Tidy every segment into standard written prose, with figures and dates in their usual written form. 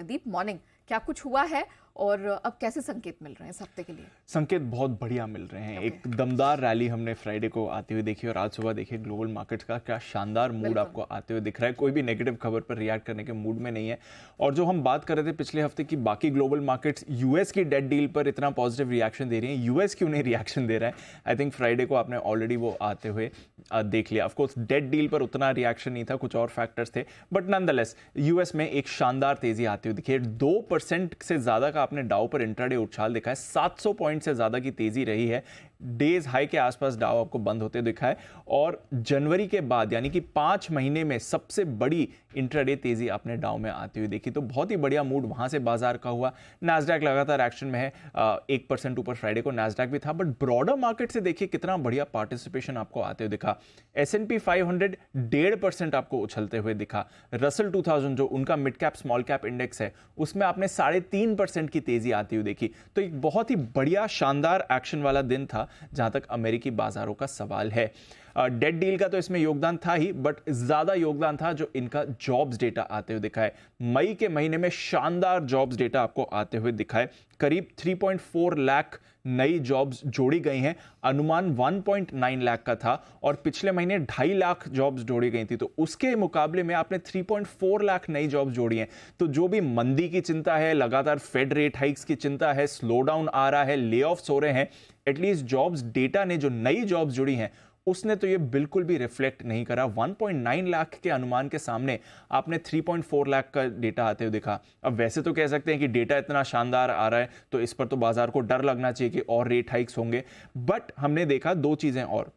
दीप, morning. क्या कुछ हुआ है और अब कैसे संकेत मिल रहे हैं इस हफ्ते के लिए? संकेत बहुत बढ़िया मिल रहे हैं। एक दमदार रैली हमने फ्राइडे को आते हुए देखी और आज सुबह देखिए ग्लोबल मार्केट्स का क्या शानदार मूड आपको आते हुए दिख रहा है। कोई भी नेगेटिव खबर पर रिएक्ट करने के मूड में नहीं है। और जो हम बात कर रहे थे पिछले हफ्ते की, बाकी ग्लोबल मार्केट्स यूएस की डेट डील पर इतना पॉजिटिव रिएक्शन दे रही है, यूएस क्यों नहीं रिएक्शन दे रहा है? आई थिंक फ्राइडे को आपने ऑलरेडी वो आते हुए देख लिया। ऑफकोर्स डेट डील पर उतना रिएक्शन नहीं था, कुछ और फैक्टर्स थे, बट नॉनदलेस यूएस में एक शानदार तेजी आती हुई दिखी है। 2% से ज्यादा का आपने डाउ पर इंट्राडे उछाल दिखा है। 700 पॉइंट से ज्यादा की तेजी रही है। डेज हाई के आसपास डाउ आपको बंद होते दिखा है और जनवरी के बाद यानी कि 5 महीने में सबसे बड़ी इंट्राडे तेजी आपने डाउ में आती हुई देखी। तो बहुत ही बढ़िया मूड वहां से बाजार का हुआ। नैस्डैक लगातार एक्शन में है, 1% ऊपर फ्राइडे को नैस्डैक भी था, बट ब्रॉडर मार्केट से देखिए कितना बढ़िया पार्टिसिपेशन आपको आते हुए दिखा। S&P 500 1.5% आपको उछलते हुए दिखा। रसल 2000 जो उनका mid cap small cap index है, उसमें आपने 3.5% की तेजी आती हुई देखी। तो एक बहुत ही बढ़िया शानदार एक्शन वाला दिन था जहां तक अमेरिकी बाजारों का सवाल है। डेट डील का तो इसमें योगदान था ही, बट ज्यादा योगदान था जो इनका जॉब्स डेटा आते हुए दिखा है। मई के महीने में शानदार जॉब्स डेटा आपको आते हुए दिखा है। करीब 3.4 लाख नई जॉब्स जोड़ी गई हैं। अनुमान 1.9 लाख का था और पिछले महीने 2.5 लाख जॉब्स जोड़ी गई थी। तो उसके मुकाबले में आपने 3.4 लाख नई जॉब्स जोड़ी हैं। तो जो भी मंदी की चिंता है, लगातार फेड रेट हाइक्स की चिंता है, स्लो डाउन आ रहा है, ले ऑफ्स हो रहे हैं, एटलीस्ट जॉब्स डेटा ने जो नई जॉब्स जुड़ी हैं उसने तो ये बिल्कुल भी रिफ्लेक्ट नहीं करा। 1.9 लाख के अनुमान के सामने आपने 3.4 लाख का डेटा आते हुए दिखा। अब वैसे तो कह सकते हैं कि डेटा इतना शानदार आ रहा है तो इस पर तो बाजार को डर लगना चाहिए कि और रेट हाइक्स होंगे, बट हमने देखा दो चीजें और।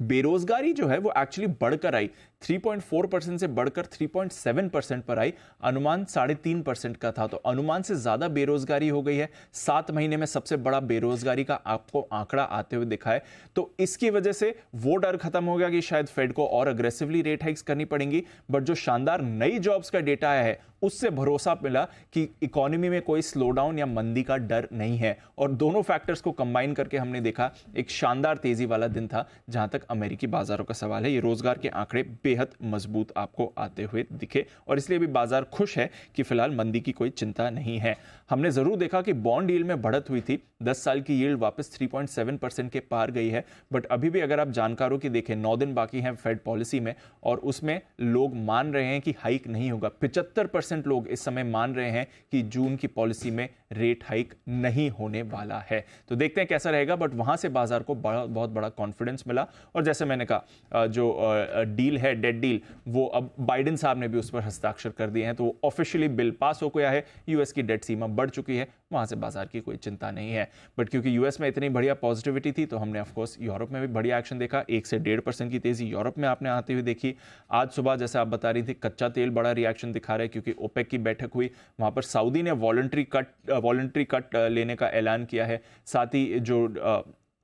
बेरोजगारी जो है वो एक्चुअली बढ़कर आई, 3.4% से बढ़कर 3.7% पर आई। अनुमान 3.5% का था, तो अनुमान से ज्यादा बेरोजगारी हो गई है। 7 महीने में सबसे बड़ा बेरोजगारी का आपको आंकड़ा आते हुए दिखा है। तो इसकी वजह से वो डर खत्म हो गया कि शायद फेड को और अग्रेसिवली रेट हाइक्स करनी पड़ेंगी। बट जो शानदार नई जॉब्स का डेटा आया है उससे भरोसा मिला कि इकोनॉमी में कोई स्लोडाउन या मंदी का डर नहीं है। और दोनों फैक्टर्स को कंबाइन करके हमने देखा एक शानदार तेजी वाला दिन था जहां तक अमेरिकी बाजारों का सवाल है। ये रोजगार के आंकड़े बेहद मजबूत आपको आते हुए दिखे और इसलिए भी बाजार खुश है कि फिलहाल मंदी की कोई चिंता नहीं है। हमने जरूर देखा कि बॉन्ड यील्ड में बढ़त हुई थी, 10 साल की यील्ड वापस 3.7% के पार गई है। बट अभी भी अगर आप जानकारों की देखें, 9 दिन बाकी हैं फेड पॉलिसी में और उसमें लोग मान रहे हैं कि हाइक नहीं होगा। 75% लोग इस समय मान रहे हैं कि जून की पॉलिसी में रेट हाइक नहीं होने वाला है। तो देखते हैं कैसा रहेगा, बट वहां से बाजार को बहुत बड़ा कॉन्फिडेंस मिला। और जैसे मैंने कहा, जो डील है डेट डील, वो अब बाइडेन साहब ने भी उस पर हस्ताक्षर कर दिए हैं, तो ऑफिशियली बिल पास हो गया है। यूएस की डेट सीमा बढ़ चुकी है, वहां से बाजार की कोई चिंता नहीं है। बट क्योंकि यूएस में इतनी बढ़िया पॉजिटिविटी थी तो हमने ऑफकोर्स यूरोप में भी बढ़िया एक्शन देखा। 1 से 1.5% की तेजी यूरोप में आपने आते हुए देखी। आज सुबह जैसे आप बता रही थी, कच्चा तेल बड़ा रिएक्शन दिखा रहा है क्योंकि ओपेक की बैठक हुई, वहां पर सऊदी ने वॉलंटरी कट लेने का ऐलान किया है। साथ ही जो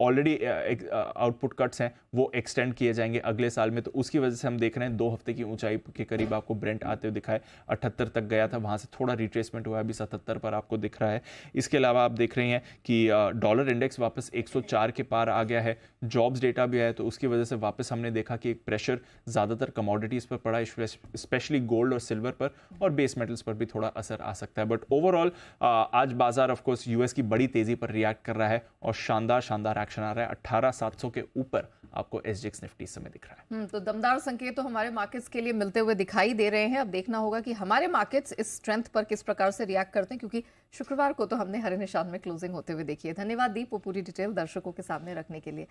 ऑलरेडी आउटपुट कट्स हैं वो एक्सटेंड किए जाएंगे अगले साल में। तो उसकी वजह से हम देख रहे हैं 2 हफ्ते की ऊंचाई के करीब आपको ब्रेंट आते हुए दिखा है। 78 तक गया था, वहां से थोड़ा रिट्रेसमेंट हुआ है, अभी 77 पर आपको दिख रहा है। इसके अलावा आप देख रहे हैं कि डॉलर इंडेक्स वापस 104 के पार आ गया है। जॉब्स डेटा भी आया तो उसकी वजह से वापस हमने देखा कि एक प्रेशर ज्यादातर कमोडिटीज पर पड़ा, स्पेशली गोल्ड और सिल्वर पर, और बेस मेटल्स पर भी थोड़ा असर आ सकता है। बट ओवरऑल आज बाजार ऑफकोर्स यूएस की बड़ी तेजी पर रिएक्ट कर रहा है और शानदार एक्शन आ रहा है। 18,700 के ऊपर आपको एसजीएक्स निफ्टी इस समय दिख रहा है। तो दमदार संकेत तो हमारे मार्केट्स के लिए मिलते हुए दिखाई दे रहे हैं। अब देखना होगा कि हमारे मार्केट्स इस स्ट्रेंथ पर किस प्रकार से रिएक्ट करते हैं, क्योंकि शुक्रवार को तो हमने हरे निशान में क्लोजिंग होते हुए देखी है। धन्यवाद दीप, वो पूरी डिटेल दर्शकों के सामने रखने के लिए।